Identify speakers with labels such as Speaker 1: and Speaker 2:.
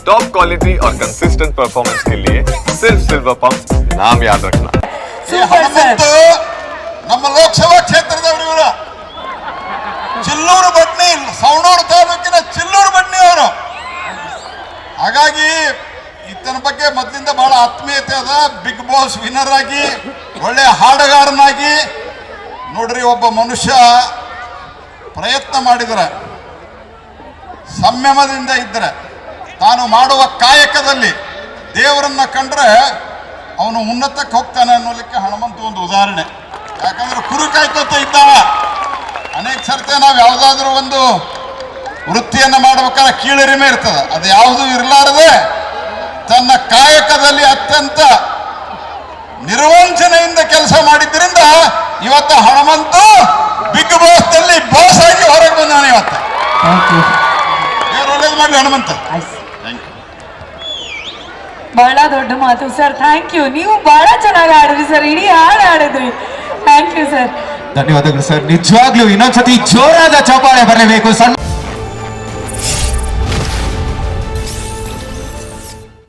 Speaker 1: Top quality और consistent performance के लिए सिर्फ सिल्वर पंप नाम याद रखना।
Speaker 2: ನಮ್ಮ ಲೋಕಸಭಾ ಕ್ಷೇತ್ರದವರು ಇವರು ಚಿಲ್ಲೂರು ಬಡ್ನಿ, ಸವಣೂರು ತಾಲೂಕಿನ ಚಿಲ್ಲೂರು ಬಡ್ನಿ ಅವರು. ಹಾಗಾಗಿ ಈತನ ಬಗ್ಗೆ ಮೊದಲಿಂದ ಬಹಳ ಆತ್ಮೀಯತೆ ಅದ. ಬಿಗ್ ಬಾಸ್ ವಿನ್ನರ್ ಆಗಿ ಒಳ್ಳೆ ಹಾಡುಗಾರನಾಗಿ ನೋಡ್ರಿ, ಒಬ್ಬ ಮನುಷ್ಯ ಪ್ರಯತ್ನ ಮಾಡಿದರೆ, ಸಂಯಮದಿಂದ ಇದ್ದರೆ, ತಾನು ಮಾಡುವ ಕಾಯಕದಲ್ಲಿ ದೇವರನ್ನ ಕಂಡ್ರೆ ಅವನು ಉನ್ನತಕ್ಕೆ ಹೋಗ್ತಾನೆ ಅನ್ನೋದಕ್ಕೆ ಹನುಮಂತ ಒಂದು ಉದಾಹರಣೆ. ಯಾಕಂದ್ರೆ ಕುರು ಕಾಯ್ಕೋತ ಇದ್ದಾವ. ಅನೇಕ ಸರ್ತಿ ನಾವು ಯಾವುದಾದ್ರೂ ಒಂದು ವೃತ್ತಿಯನ್ನು ಮಾಡ್ಬೇಕಾದ್ರೆ ಕೀಳರಿಮೆ ಇರ್ತದೆ. ಅದು ಯಾವುದೂ ಇರಲಾರದೆ ತನ್ನ ಕಾಯಕದಲ್ಲಿ ಅತ್ಯಂತ ನಿರ್ವಂಚನೆಯಿಂದ ಕೆಲಸ ಮಾಡಿದ್ರಿಂದ ಇವತ್ತು ಹನುಮಂತ ಬಿಗ್ ಬಾಸ್ ನಲ್ಲಿ ಬಾಸ್ ಆಗಿ ಹೊರಗೆ ಬಂದಾನೆ. ಇವತ್ತು ದೇವರು ಒಳ್ಳೇದು ಮಾಡಲಿ ಹನುಮಂತ.
Speaker 3: ಬಹಳ ದೊಡ್ಡ ಮಾತು ಸರ್, ಥ್ಯಾಂಕ್ ಯು. ನೀವು ಬಹಳ ಚೆನ್ನಾಗಿ ಆಡಿದ್ರಿ ಸರ್, ಇಡೀ ಹಾಡು ಆಡಿದ್ರಿ. Thank you sir.
Speaker 4: ಧನ್ಯವಾದಗಳು ಸರ್. ನಿಜವಾಗ್ಲೂ ಇನ್ನೊಂದ್ಸತಿ ಜೋರಾದ ಚಪ್ಪಾಳೆ ಬರಬೇಕು ಸರ್.